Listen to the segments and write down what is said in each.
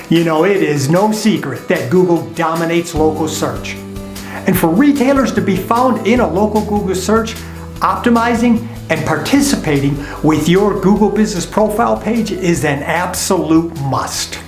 You know, it is no secret that Google dominates local search. And for retailers to be found in a local Google search, optimizing and participating with your Google Business Profile page is an absolute must.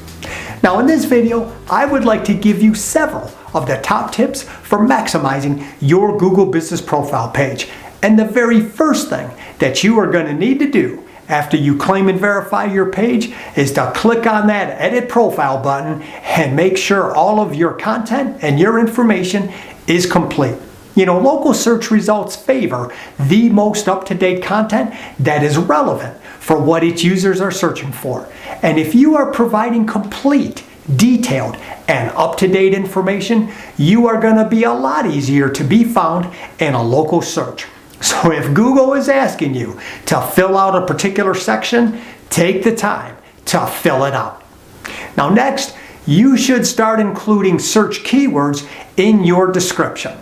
Now in this video, I would like to give you several of the top tips for maximizing your Google Business Profile page. And the very first thing that you are going to need to do after you claim and verify your page is to click on that Edit Profile button and make sure all of your content and your information is complete. You know, local search results favor the most up-to-date content that is relevant for what its users are searching for. And if you are providing complete, detailed, and up-to-date information, you are going to be a lot easier to be found in a local search. So if Google is asking you to fill out a particular section, take the time to fill it out. Now next, you should start including search keywords in your description.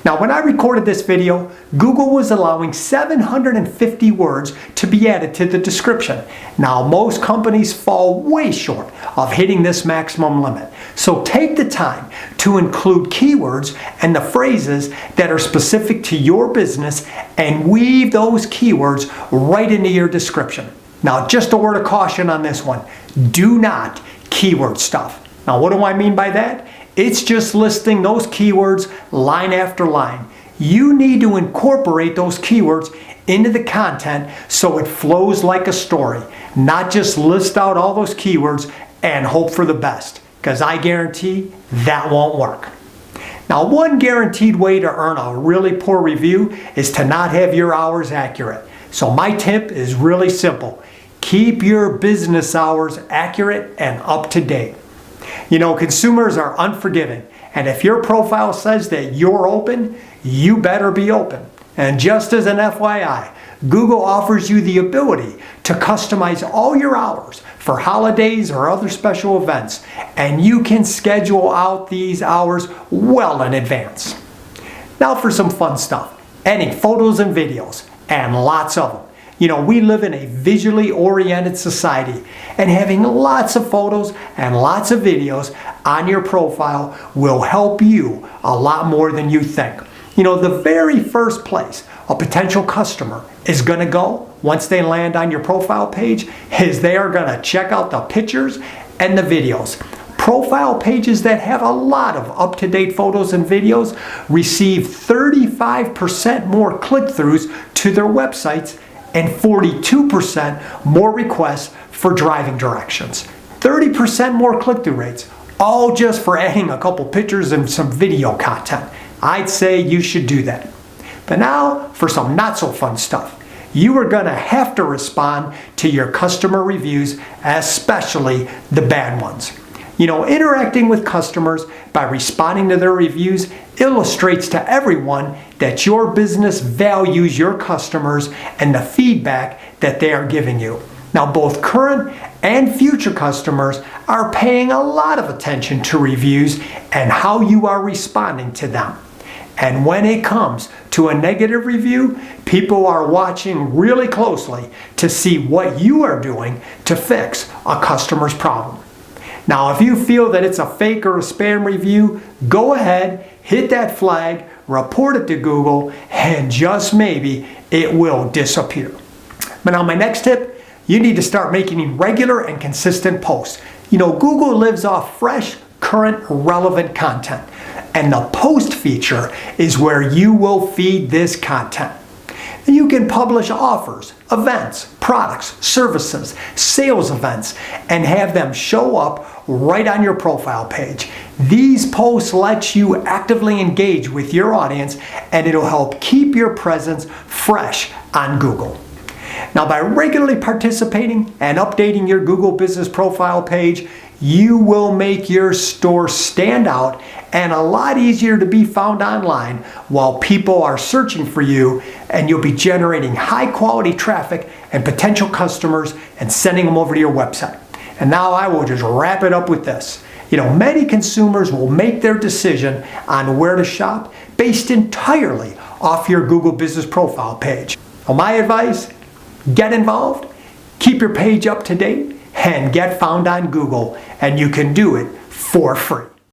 Now when I recorded this video, Google was allowing 750 words to be added to the description. Now most companies fall way short of hitting this maximum limit. So take the time to include keywords and the phrases that are specific to your business and weave those keywords right into your description. Now just a word of caution on this one. Do not keyword stuff. Now what do I mean by that? It's just listing those keywords line after line. You need to incorporate those keywords into the content so it flows like a story, not just list out all those keywords and hope for the best, because I guarantee that won't work. Now, one guaranteed way to earn a really poor review is to not have your hours accurate. So my tip is really simple. Keep your business hours accurate and up to date. You know, consumers are unforgiving, and if your profile says that you're open, you better be open. And just as an FYI, Google offers you the ability to customize all your hours for holidays or other special events, and you can schedule out these hours well in advance. Now for some fun stuff, adding photos and videos, and lots of them. You know, we live in a visually oriented society, and having lots of photos and lots of videos on your profile will help you a lot more than you think. You know, the very first place a potential customer is going to go once they land on your profile page is they are going to check out the pictures and the videos. Profile pages that have a lot of up-to-date photos and videos receive 35% more click-throughs to their websites and 42% more requests for driving directions. 30% more click-through rates, all just for adding a couple pictures and some video content. I'd say you should do that. But now for some not so fun stuff. You are going to have to respond to your customer reviews, especially the bad ones. You know, interacting with customers by responding to their reviews illustrates to everyone that your business values your customers and the feedback that they are giving you. Now, both current and future customers are paying a lot of attention to reviews and how you are responding to them. And when it comes to a negative review, people are watching really closely to see what you are doing to fix a customer's problem. Now, if you feel that it's a fake or a spam review, go ahead, hit that flag, report it to Google, and just maybe it will disappear. But now my next tip, you need to start making regular and consistent posts. You know, Google lives off fresh, current, relevant content. And the post feature is where you will feed this content. You can publish offers, events, products, services, sales events, and have them show up right on your profile page. These posts let you actively engage with your audience, and it'll help keep your presence fresh on Google. Now, by regularly participating and updating your Google Business Profile page, you will make your store stand out and a lot easier to be found online while people are searching for you, and you'll be generating high quality traffic and potential customers and sending them over to your website. And now I will just wrap it up with this. You know, many consumers will make their decision on where to shop based entirely off your Google Business Profile page. Well, my advice, get involved, keep your page up to date, and get found on Google, and you can do it for free.